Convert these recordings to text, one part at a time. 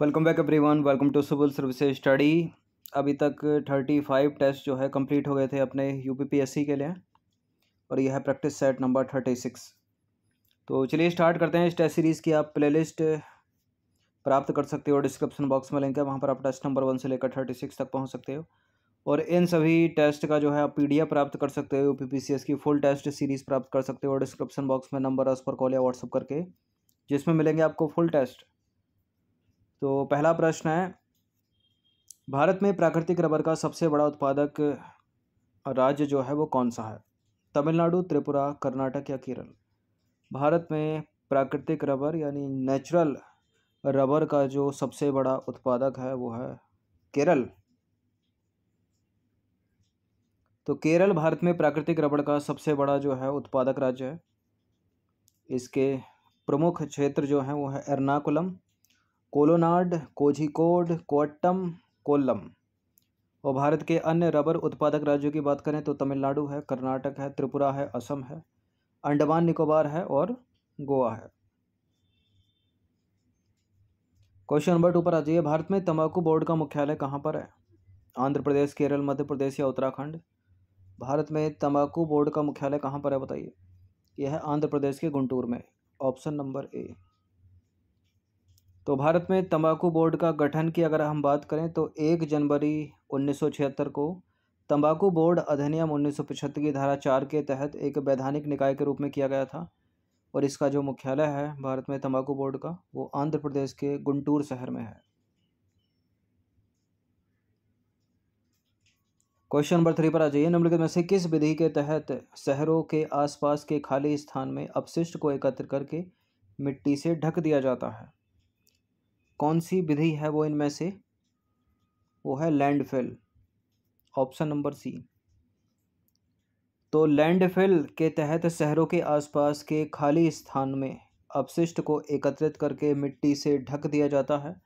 Welcome back everyone, welcome to civil services study. अभी तक 35 test जो है कंप्लीट हो गए थे अपने यूपीपीएससी के लिए, और यह है प्रैक्टिस सेट नंबर 36। तो चलिए स्टार्ट करते हैं। इस टेस्ट सीरीज़ की आप प्लेलिस्ट प्राप्त कर सकते हो, डिस्क्रिप्शन बॉक्स में लिंक है, वहाँ पर आप टेस्ट नंबर 1 से लेकर 36 तक पहुँच सकते हो। और इन सभी टेस्ट का जो है आप PDF प्राप्त कर सकते हो, यूपीपीसीएस की फुल टेस्ट सीरीज़ प्राप्त कर सकते हो डिस्क्रिप्शन बॉक्स में नंबर उस पर कॉल या व्हाट्सअप करके, जिसमें मिलेंगे आपको फुल टेस्ट। तो पहला प्रश्न है, भारत में प्राकृतिक रबर का सबसे बड़ा उत्पादक राज्य जो है वो कौन सा है? तमिलनाडु, त्रिपुरा, कर्नाटक या केरल? भारत में प्राकृतिक रबर यानी नेचुरल रबर का जो सबसे बड़ा उत्पादक है वो है केरल। तो केरल भारत में प्राकृतिक रबर का सबसे बड़ा जो है उत्पादक राज्य है। इसके प्रमुख क्षेत्र जो हैं वो है एर्नाकुलम, कोलोनाड, कोझिकोड, कोट्टम, कोल्लम। और भारत के अन्य रबर उत्पादक राज्यों की बात करें तो तमिलनाडु है, कर्नाटक है, त्रिपुरा है, असम है, अंडमान निकोबार है और गोवा है। क्वेश्चन नंबर 2 पर आ जाइए। भारत में तंबाकू बोर्ड का मुख्यालय कहाँ पर है? आंध्र प्रदेश, केरल, मध्य प्रदेश या उत्तराखंड? भारत में तंबाकू बोर्ड का मुख्यालय कहाँ पर है बताइए? यह है आंध्र प्रदेश के गुंटूर में, ऑप्शन नंबर ए। तो भारत में तंबाकू बोर्ड का गठन की अगर हम बात करें तो 1 जनवरी 1976 को तंबाकू बोर्ड अधिनियम 1975 की धारा 4 के तहत एक वैधानिक निकाय के रूप में किया गया था, और इसका जो मुख्यालय है भारत में तंबाकू बोर्ड का वो आंध्र प्रदेश के गुंटूर शहर में है। क्वेश्चन नंबर 3 पर आ जाइए। निम्नलिखित में से किस विधि के तहत शहरों के आसपास के खाली स्थान में अपशिष्ट को एकत्र करके मिट्टी से ढक दिया जाता है? कौन सी विधि है वो इनमें से? वो है लैंडफिल, ऑप्शन नंबर सी। तो लैंडफिल के तहत शहरों के आसपास के खाली स्थान में अपशिष्ट को एकत्रित करके मिट्टी से ढक दिया जाता है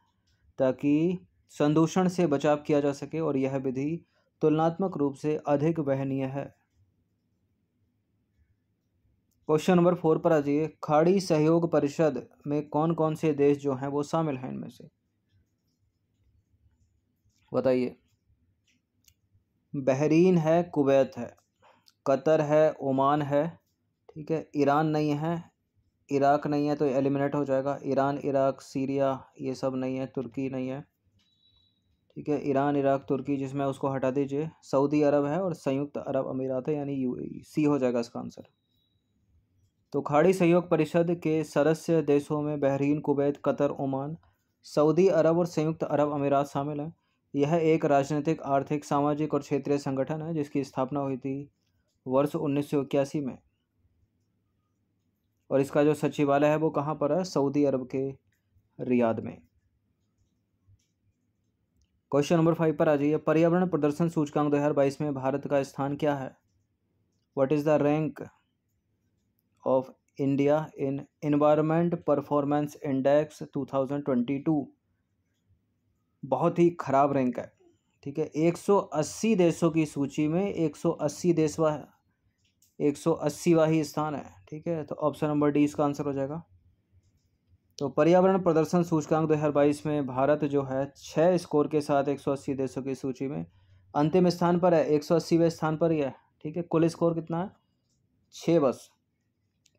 ताकि संदूषण से बचाव किया जा सके, और यह विधि तुलनात्मक रूप से अधिक वहनीय है। क्वेश्चन नंबर 4 पर आ जाइए। खाड़ी सहयोग परिषद में कौन कौन से देश जो हैं वो शामिल हैं इनमें से? बताइए। बहरीन है, कुवैत है, कतर है, ओमान है, ठीक है, ईरान नहीं है, इराक नहीं है तो एलिमिनेट हो जाएगा। ईरान, इराक, सीरिया ये सब नहीं है, तुर्की नहीं है, ठीक है, ईरान, इराक, तुर्की जिसमें उसको हटा दीजिए। सऊदी अरब है और संयुक्त अरब अमीरात है यानी यूएई, सी हो जाएगा इसका आंसर। तो खाड़ी सहयोग परिषद के सदस्य देशों में Bahrain, Kuwait, Qatar, Oman, Saudi Arab और संयुक्त अरब अमीरात शामिल हैं। यह एक राजनीतिक, आर्थिक, सामाजिक और क्षेत्रीय संगठन है जिसकी स्थापना हुई थी वर्ष 1981 में, और इसका जो सचिवालय है वो कहाँ पर है? सऊदी अरब के रियाद में। क्वेश्चन नंबर 5 पर आ जाइए। पर्यावरण प्रदर्शन सूचकांक 2022 में भारत का स्थान क्या है? What is the rank of India in environment performance index 2022? बहुत ही खराब रैंक है, ठीक है। 180 देशों की सूची में 180वां ही स्थान है, ठीक है। तो ऑप्शन नंबर डी इसका आंसर हो जाएगा। तो पर्यावरण प्रदर्शन सूचकांक 2022 में भारत जो है 6 स्कोर के साथ 180 देशों की सूची में अंतिम स्थान पर है, 180वें स्थान पर ही है, ठीक है। कुल स्कोर कितना है? 6 बस।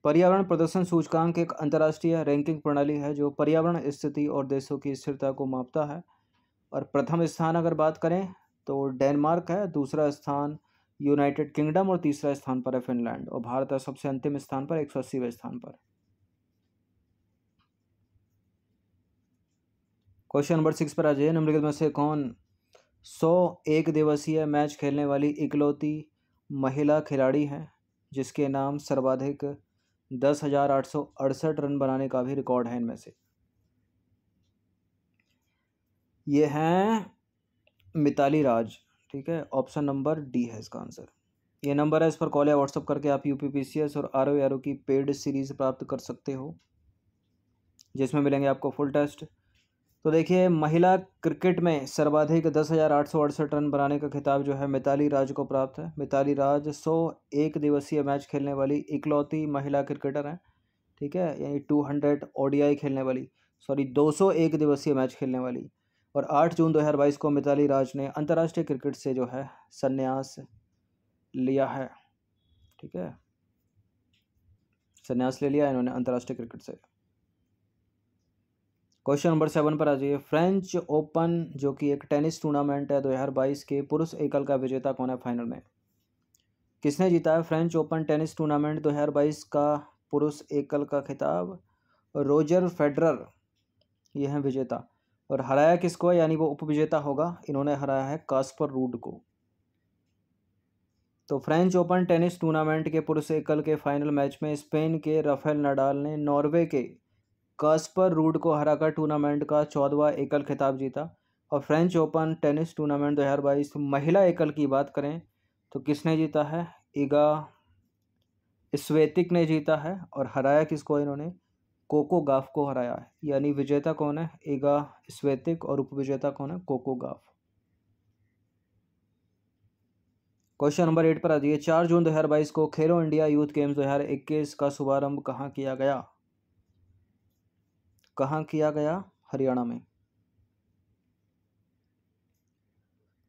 पर्यावरण प्रदर्शन सूचकांक एक अंतर्राष्ट्रीय रैंकिंग प्रणाली है जो पर्यावरण स्थिति और देशों की स्थिरता को मापता है, और प्रथम स्थान अगर बात करें तो डेनमार्क है, दूसरा स्थान यूनाइटेड किंगडम और तीसरा स्थान पर है फिनलैंड, और भारत है सबसे अंतिम स्थान पर 180वें स्थान पर। क्वेश्चन नंबर 6 पर आ जाइए। निम्नलिखित में से कौन 100 एक दिवसीय मैच खेलने वाली इकलौती महिला खिलाड़ी है जिसके नाम सर्वाधिक 10,868 रन बनाने का भी रिकॉर्ड है इनमें से? ये हैं मिताली राज, ठीक है, ऑप्शन नंबर डी है इसका आंसर। ये नंबर है, इस पर कॉल या व्हाट्सअप करके आप यूपीपीसीएस और आरओ की पेड सीरीज प्राप्त कर सकते हो, जिसमें मिलेंगे आपको फुल टेस्ट। तो देखिए, महिला क्रिकेट में सर्वाधिक 10,868 रन बनाने का खिताब जो है मिताली राज को प्राप्त है। मिताली राज 100 एक दिवसीय मैच खेलने वाली इकलौती महिला क्रिकेटर हैं, ठीक है, यानी 200 ओडीआई खेलने वाली। सॉरी 201 दिवसीय मैच खेलने वाली। और 8 जून 2022 को मिताली राज ने अंतर्राष्ट्रीय क्रिकेट से जो है संन्यास लिया है। ठीक है, संन्यास ले लिया इन्होंने अंतर्राष्ट्रीय क्रिकेट से। क्वेश्चन नंबर 7 पर आ जाइए। फ्रेंच ओपन जो कि एक टेनिस टूर्नामेंट है 2022 के पुरुष एकल का विजेता कौन है फाइनल में? किसने जीता है फ्रेंच ओपन टेनिस टूर्नामेंट 2022 का पुरुष एकल का खिताब? रोजर फेडरर, ये है विजेता। और हराया किसको, यानी वो उपविजेता होगा, इन्होंने हराया है कास्पर रूड को। तो फ्रेंच ओपन टेनिस टूर्नामेंट के पुरुष एकल के फाइनल मैच में स्पेन के राफेल नडाल ने नॉर्वे के कास्पर रूड को हराकर टूर्नामेंट का 14वां एकल खिताब जीता। और फ्रेंच ओपन टेनिस टूर्नामेंट 2022 महिला एकल की बात करें तो किसने जीता है? इगा स्वेतिक ने जीता है। और हराया किसको इन्होंने? कोको गाफ को हराया है। यानी विजेता कौन है? इगा स्वेतिक और उपविजेता कौन है? कोको गाफ। क्वेश्चन नंबर 8 पर आ जाइए। 4 जून 2022 को खेलो इंडिया यूथ गेम्स 2021 का शुभारंभ कहाँ किया गया? कहाँ किया गया? हरियाणा में।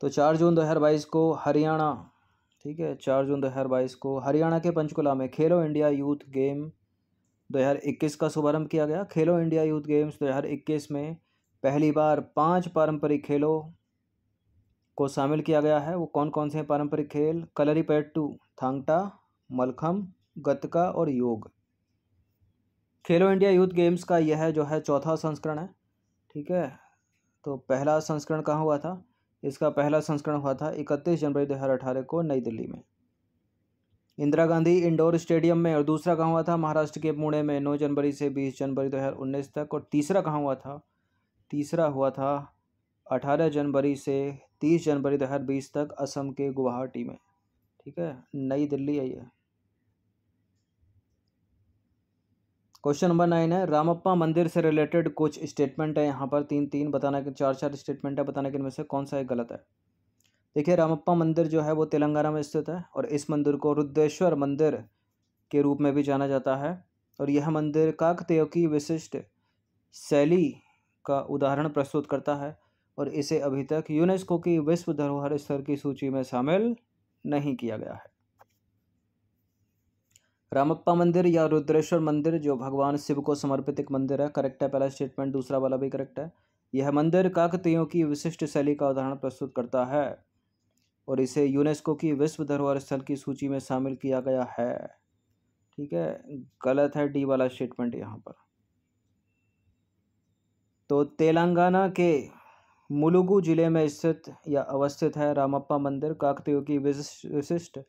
तो 4 जून 2022 को हरियाणा, ठीक है, 4 जून 2022 को हरियाणा के पंचकुला में खेलो इंडिया यूथ गेम 2021 का शुभारंभ किया गया। खेलो इंडिया यूथ गेम्स 2021 में पहली बार 5 पारंपरिक खेलों को शामिल किया गया है। वो कौन कौन से पारंपरिक खेल? कलरीपयट्टू, थांगटा, मलखम, गतका और योग। खेलो इंडिया यूथ गेम्स का यह जो है चौथा संस्करण है। ठीक है, तो पहला संस्करण कहाँ हुआ था? इसका पहला संस्करण हुआ था 31 जनवरी 2018 को नई दिल्ली में इंदिरा गांधी इंडोर स्टेडियम में। और दूसरा कहाँ हुआ था? महाराष्ट्र के पुणे में 9 जनवरी से 20 जनवरी 2019 तक। और तीसरा कहाँ हुआ था? तीसरा हुआ था 18 जनवरी से 30 जनवरी 2020 तक असम के गुवाहाटी में। ठीक है, नई दिल्ली है ये। क्वेश्चन नंबर 9 है। रामप्पा मंदिर से रिलेटेड कुछ स्टेटमेंट है यहाँ पर, 3 बताना कि 4 स्टेटमेंट है, बताना कि इनमें से कौन सा एक गलत है। देखिए, रामप्पा मंदिर जो है वो तेलंगाना में स्थित है और इस मंदिर को रुद्रेश्वर मंदिर के रूप में भी जाना जाता है। और यह मंदिर काकतीयों की विशिष्ट शैली का उदाहरण प्रस्तुत करता है और इसे अभी तक यूनेस्को की विश्व धरोहर स्थल की सूची में शामिल नहीं किया गया है। रामप्पा मंदिर या रुद्रेश्वर मंदिर जो भगवान शिव को समर्पित एक मंदिर है, करेक्ट है पहला स्टेटमेंट, दूसरा वाला भी करेक्ट है। यह मंदिर काकतीयों की विशिष्ट शैली का उदाहरण प्रस्तुत करता है और इसे यूनेस्को की विश्व धरोहर स्थल की सूची में शामिल किया गया है। ठीक है, गलत है डी वाला स्टेटमेंट यहाँ पर। तो तेलंगाना के मुलुगु जिले में स्थित या अवस्थित है रामप्पा मंदिर, काकतीयों की विशिष्ट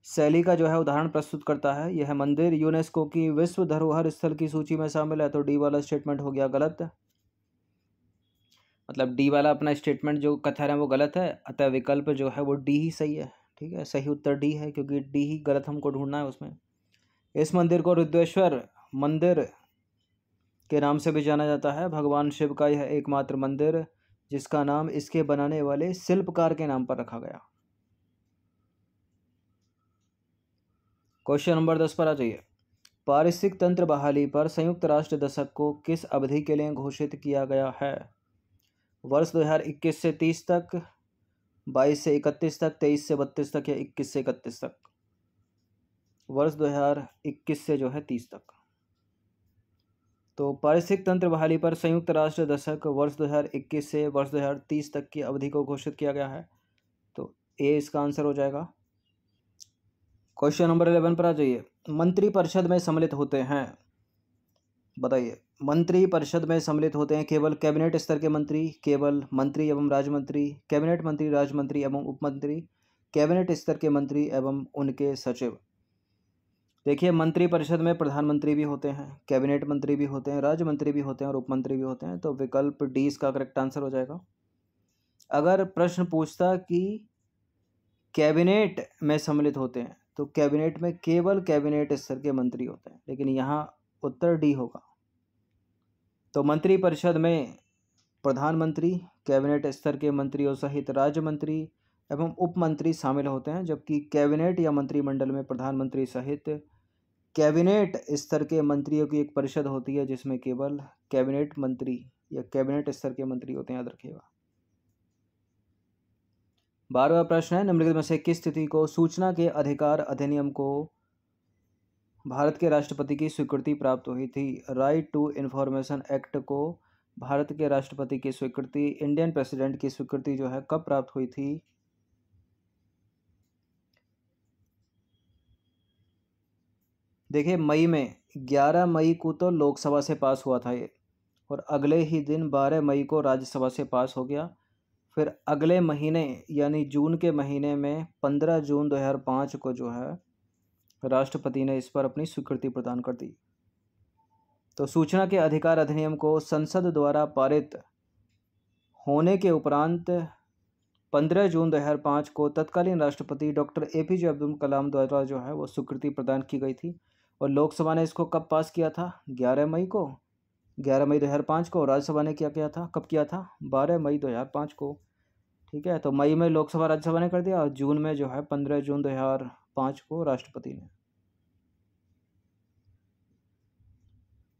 शैली का जो है उदाहरण प्रस्तुत करता है। यह मंदिर यूनेस्को की विश्व धरोहर स्थल की सूची में शामिल है। तो डी वाला स्टेटमेंट हो गया गलत, मतलब डी वाला अपना स्टेटमेंट जो कथन है वो गलत है, अतः विकल्प जो है वो डी ही सही है। ठीक है, सही उत्तर डी है क्योंकि डी ही गलत हमको ढूंढना है उसमें। इस मंदिर को रुद्रेश्वर मंदिर के नाम से भी जाना जाता है। भगवान शिव का यह एकमात्र मंदिर जिसका नाम इसके बनाने वाले शिल्पकार के नाम पर रखा गया। क्वेश्चन नंबर 10 पर आ जाइए। पारिस्थितिक तंत्र बहाली पर संयुक्त राष्ट्र दशक को किस अवधि के लिए घोषित किया गया है? वर्ष 2021 से 30 तक, 22 से 31 तक, 23 से 32 तक या 21 से 31 तक? वर्ष 2021 से जो है 30 तक। तो पारिस्थितिक तंत्र बहाली पर संयुक्त राष्ट्र दशक वर्ष 2021 से वर्ष 2030 तक की अवधि को घोषित किया गया है। तो ए इसका आंसर हो जाएगा। क्वेश्चन नंबर 11 पर आ जाइए। मंत्री परिषद में सम्मिलित होते हैं, बताइए, मंत्री परिषद में सम्मिलित होते हैं केवल कैबिनेट स्तर के मंत्री, केवल मंत्री एवं राज्य मंत्री, कैबिनेट मंत्री, राज्य मंत्री एवं उपमंत्री, कैबिनेट स्तर के मंत्री एवं उनके सचिव। देखिए, मंत्री परिषद में प्रधानमंत्री भी होते हैं, कैबिनेट मंत्री भी होते हैं, राज्य मंत्री भी होते हैं और उपमंत्री भी होते हैं। तो विकल्प डी इसका करेक्ट आंसर हो जाएगा। अगर प्रश्न पूछता कि कैबिनेट में सम्मिलित होते हैं तो कैबिनेट में केवल कैबिनेट स्तर के मंत्री होते हैं, लेकिन यहाँ उत्तर डी होगा। तो मंत्री परिषद में प्रधानमंत्री, कैबिनेट स्तर के मंत्रियों सहित राज्य मंत्री एवं उपमंत्री शामिल होते हैं, जबकि कैबिनेट या मंत्रिमंडल में प्रधानमंत्री सहित कैबिनेट स्तर के मंत्रियों की एक परिषद होती है जिसमें केवल कैबिनेट मंत्री या कैबिनेट स्तर के मंत्री होते हैं, याद रखिएगा। 12वां प्रश्न है, निम्नलिखित में से किस स्थिति को सूचना के अधिकार अधिनियम को भारत के राष्ट्रपति की स्वीकृति प्राप्त हुई थी? राइट टू इंफॉर्मेशन एक्ट को भारत के राष्ट्रपति की स्वीकृति, इंडियन प्रेसिडेंट की स्वीकृति जो है कब प्राप्त हुई थी? देखिए मई में, 11 मई को तो लोकसभा से पास हुआ था ये, और अगले ही दिन 12 मई को राज्यसभा से पास हो गया। फिर अगले महीने यानी जून के महीने में 15 जून 2005 को जो है राष्ट्रपति ने इस पर अपनी स्वीकृति प्रदान कर दी। तो सूचना के अधिकार अधिनियम को संसद द्वारा पारित होने के उपरांत 15 जून 2005 को तत्कालीन राष्ट्रपति डॉक्टर APJ अब्दुल कलाम द्वारा जो है वो स्वीकृति प्रदान की गई थी। और लोकसभा ने इसको कब पास किया था? 11 मई को, 11 मई 2005 को। राज्यसभा ने क्या किया था, कब किया था? 12 मई 2005 को। ठीक है, तो मई में लोकसभा राज्यसभा ने कर दिया और जून में जो है 15 जून 2005 को राष्ट्रपति ने।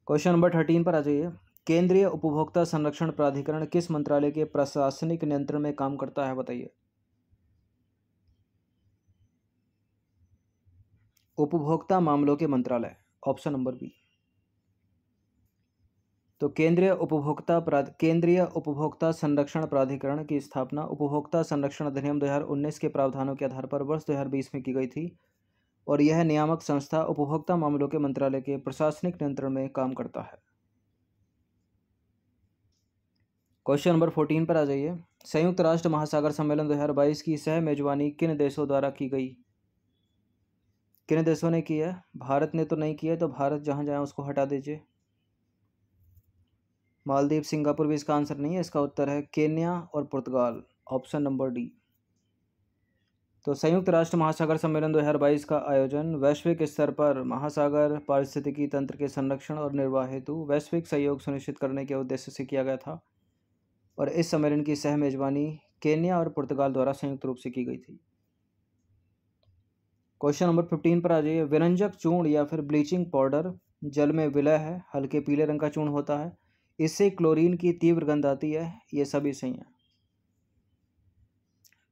क्वेश्चन नंबर 13 पर आ जाइए। केंद्रीय उपभोक्ता संरक्षण प्राधिकरण किस मंत्रालय के प्रशासनिक नियंत्रण में काम करता है, बताइए? उपभोक्ता मामलों के मंत्रालय, ऑप्शन नंबर बी। तो केंद्रीय उपभोक्ता संरक्षण प्राधिकरण की स्थापना उपभोक्ता संरक्षण अधिनियम 2019 के प्रावधानों के आधार पर वर्ष 2020 में की गई थी और यह नियामक संस्था उपभोक्ता मामलों के मंत्रालय के प्रशासनिक नियंत्रण में काम करता है। क्वेश्चन नंबर 14 पर आ जाइए। संयुक्त राष्ट्र महासागर सम्मेलन 2022 की सह मेजबानी किन देशों द्वारा की गई? किन देशों ने की है? भारत ने तो नहीं की है, तो भारत जहां जाए उसको हटा दीजिए। मालदीव, सिंगापुर भी इसका आंसर नहीं है, इसका उत्तर है केन्या और पुर्तगाल, ऑप्शन नंबर डी। तो संयुक्त राष्ट्र महासागर सम्मेलन 2022 का आयोजन वैश्विक स्तर पर महासागर पारिस्थितिकी तंत्र के संरक्षण और निर्वाह हेतु वैश्विक सहयोग सुनिश्चित करने के उद्देश्य से किया गया था और इस सम्मेलन की सह मेजबानी केन्या और पुर्तगाल द्वारा संयुक्त रूप से की गई थी। क्वेश्चन नंबर 15 पर आ जाइए। विरंजक चूर्ण या फिर ब्लीचिंग पाउडर जल में विलय है, हल्के पीले रंग का चूर्ण होता है, इससे क्लोरीन की तीव्र गंध आती है, ये सभी सही हैं।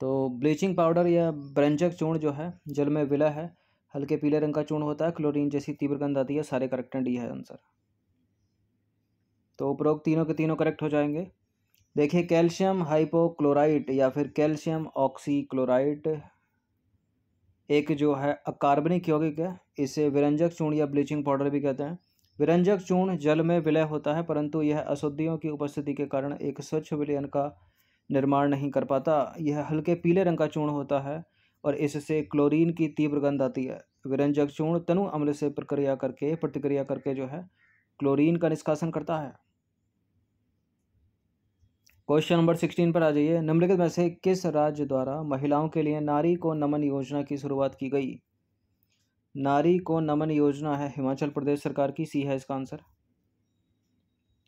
तो ब्लीचिंग पाउडर या विरंजक चूर्ण जो है जल में विलय है, हल्के पीले रंग का चूर्ण होता है, क्लोरीन जैसी तीव्र गंध आती है, सारे करेक्ट हैं, डी है आंसर। तो उपरोक्त तीनों के तीनों करेक्ट हो जाएंगे। देखिए कैल्शियम हाइपोक्लोराइट या फिर कैल्शियम ऑक्सीक्लोराइट एक जो है अकार्बनिक यौगिक है, इसे विरंजक चूर्ण या ब्लीचिंग पाउडर भी कहते हैं। विरंजक चूर्ण जल में विलय होता है परंतु यह अशुद्धियों की उपस्थिति के कारण एक स्वच्छ विलयन का निर्माण नहीं कर पाता। यह हल्के पीले रंग का चूर्ण होता है और इससे क्लोरीन की तीव्र गंध आती है। विरंजक चूर्ण तनु अम्ल से प्रतिक्रिया करके जो है क्लोरीन का निष्कासन करता है। क्वेश्चन नंबर 16 पर आ जाइए। निम्नलिखित में से किस राज्य द्वारा महिलाओं के लिए नारी को नमन योजना की शुरुआत की गई? नारी को नमन योजना है हिमाचल प्रदेश सरकार की, सी है इसका आंसर।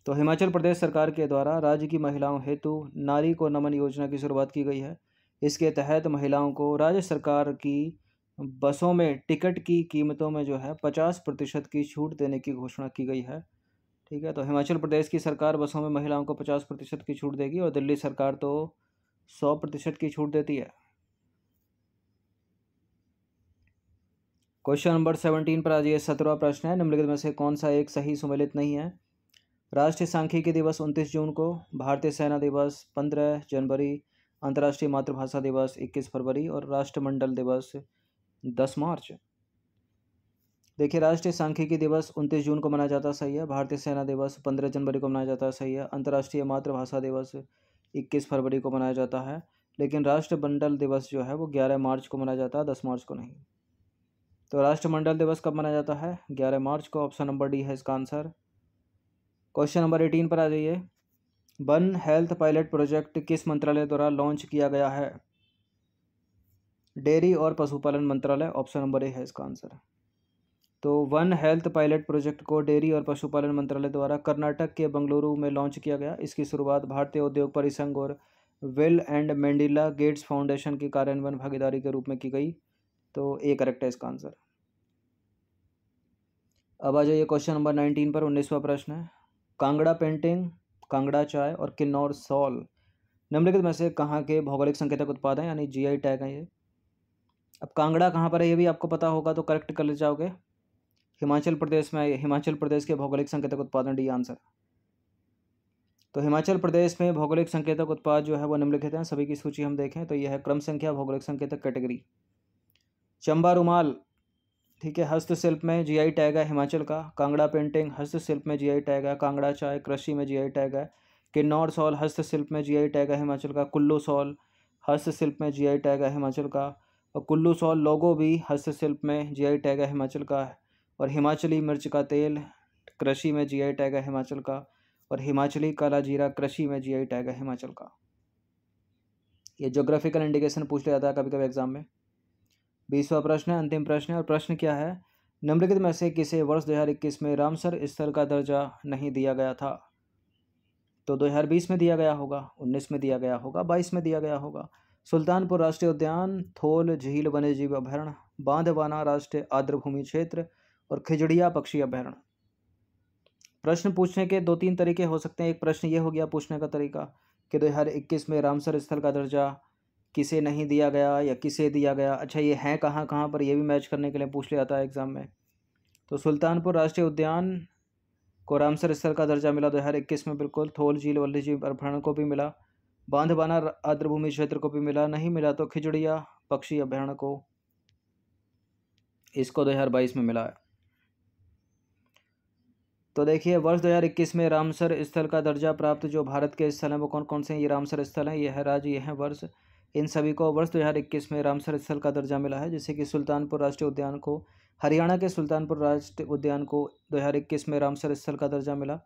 तो हिमाचल प्रदेश सरकार के द्वारा राज्य की महिलाओं हेतु नारी को नमन योजना की शुरुआत की गई है। इसके तहत महिलाओं को राज्य सरकार की बसों में टिकट की कीमतों में जो है 50% की छूट देने की घोषणा की गई है। ठीक है, तो हिमाचल प्रदेश की सरकार बसों में महिलाओं को 50% की छूट देगी और दिल्ली सरकार तो 100% की छूट देती है। क्वेश्चन नंबर 17 पर आज ये 17वां प्रश्न है। निम्नलिखित में से कौन सा एक सही सुमेलित नहीं है? राष्ट्रीय सांख्यिकी दिवस 29 जून को, भारतीय सेना दिवस 15 जनवरी, अंतर्राष्ट्रीय मातृभाषा दिवस 21 फरवरी और राष्ट्रमंडल दिवस 10 मार्च। देखिए राष्ट्रीय सांख्यिकी दिवस 29 जून को मनाया जाता है, सही है। भारतीय सेना दिवस 15 जनवरी को मनाया जाता है, सही है। अंतर्राष्ट्रीय मातृभाषा दिवस 21 फरवरी को मनाया जाता है, लेकिन राष्ट्रमंडल दिवस जो है वो 11 मार्च को मनाया जाता है, 10 मार्च को नहीं। तो राष्ट्रमंडल दिवस कब मनाया जाता है? 11 मार्च को, ऑप्शन नंबर डी है इसका आंसर। क्वेश्चन नंबर 18 पर आ जाइए। वन हेल्थ पायलट प्रोजेक्ट किस मंत्रालय द्वारा लॉन्च किया गया है? डेयरी और पशुपालन मंत्रालय, ऑप्शन नंबर ए है इसका आंसर। तो वन हेल्थ पायलट प्रोजेक्ट को डेयरी और पशुपालन मंत्रालय द्वारा कर्नाटक के बंगलुरु में लॉन्च किया गया। इसकी शुरुआत भारतीय उद्योग परिसंघ और विल एंड मेंडिला गेट्स फाउंडेशन की कार्यान्वयन भागीदारी के रूप में की गई। तो ए करेक्ट है इसका आंसर। अब आ जाइए क्वेश्चन नंबर 19 पर। 19वां प्रश्न है, कांगड़ा पेंटिंग, कांगड़ा चाय और किन्नौर सॉल निम्नलिखित में से कहाँ के भौगोलिक संकेतक उत्पाद हैं, यानी जीआई टैग हैं ये। अब कांगड़ा कहाँ पर है ये भी आपको पता होगा तो करेक्ट कर ले जाओगे। हिमाचल प्रदेश में, हिमाचल प्रदेश के भौगोलिक संकेतक उत्पादन डी आंसर। तो हिमाचल प्रदेश में भौगोलिक संकेतक उत्पाद जो है वो निम्नलिखित हैं। सभी की सूची हम देखें तो यह है क्रम संख्या भौगोलिक संकेतक कैटेगरी। चंबा रुमाल, ठीक है, हस्तशिल्प में जीआई टैग है हिमाचल का। कांगड़ा पेंटिंग हस्तशिल्प में जीआई टैग है। कांगड़ा चाय कृषि में जीआई टैग है। किन्नौर सॉल हस्तशिल्प में जीआई टैग है हिमाचल का। कुल्लू सॉल हस्तशिल्प में जीआई टैग है हिमाचल का। और कुल्लू सॉल लोगो भी हस्तशिल्प में जीआई टैग है हिमाचल का। और हिमाचली मिर्च का तेल कृषि में जीआई टैग है हिमाचल का। और हिमाचली काला जीरा कृषि में जीआई टैग है हिमाचल का। ये ज्योग्राफिकल इंडिकेशन पूछ लिया जाता है कभी कभी एग्जाम में। 20वां प्रश्न है, अंतिम प्रश्न है, और प्रश्न क्या है, निम्नलिखित में से किसे वर्ष 2021 में रामसर स्थल का दर्जा नहीं दिया गया था। तो 2020 में दिया गया होगा, 19 में दिया गया होगा, 22 में दिया गया होगा। सुल्तानपुर राष्ट्रीय उद्यान, थोल झील वन्यजीव अभयारण्य, बांधवाना राष्ट्रीय आर्द्रभूमि क्षेत्र और खिजड़िया पक्षी अभयारण्य। प्रश्न पूछने के दो तीन तरीके हो सकते हैं। एक प्रश्न ये हो गया पूछने का तरीका कि 2021 में रामसर स्थल का दर्जा किसे नहीं दिया गया या किसे दिया गया। अच्छा, ये हैं कहाँ कहाँ पर, ये भी मैच करने के लिए पूछ लिया जाता है एग्जाम में। तो सुल्तानपुर राष्ट्रीय उद्यान को रामसर स्थल का दर्जा मिला 2021 में, बिल्कुल। थोल झील वन्यजीव अभयारण्य को भी मिला। बांधवाना आर्द्रभूमि क्षेत्र को भी मिला। नहीं मिला तो खिजड़िया पक्षी अभयारण्य को, इसको 2022 में मिला है। तो देखिए, वर्ष 2021 में रामसर स्थल का दर्जा प्राप्त जो भारत के स्थल हैं वो कौन कौन से हैं। ये रामसर स्थल हैं, ये है राज्य, ये है वर्ष। इन सभी को वर्ष 2021 में रामसर स्थल का दर्जा मिला है। जैसे कि सुल्तानपुर राष्ट्रीय उद्यान को, हरियाणा के सुल्तानपुर राष्ट्रीय उद्यान को 2021 में रामसर स्थल का दर्जा मिला।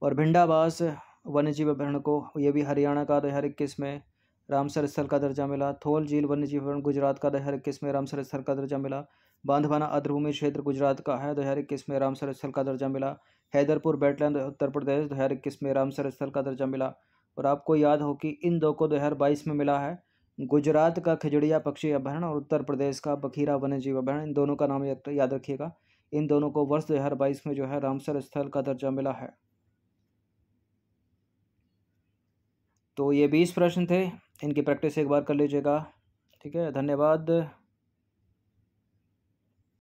और भिंडाबास वन्यजीव अभयारण्य को, ये भी हरियाणा का, 2021 में रामसर स्थल का दर्जा मिला। थोल झील वन्यजीव अभयारण्य गुजरात का, 2021 में रामसर स्थल का दर्जा मिला। बांधवाना आर्द्रभूमि क्षेत्र गुजरात का है, 2021 में रामसर स्थल का दर्जा मिला। हैदरपुर वेटलैंड उत्तर प्रदेश, 2021 में रामसर स्थल का दर्जा मिला। और आपको याद हो कि इन दो को 2022 में मिला है, गुजरात का खिजड़िया पक्षी अभयारण्य और उत्तर प्रदेश का बखीरा वन्यजीव अभयारण्य। इन दोनों का नाम याद रखिएगा। इन दोनों को वर्ष 2022 में जो है रामसर स्थल का दर्जा मिला है। तो ये 20 प्रश्न थे, इनकी प्रैक्टिस एक बार कर लीजिएगा। ठीक है, धन्यवाद।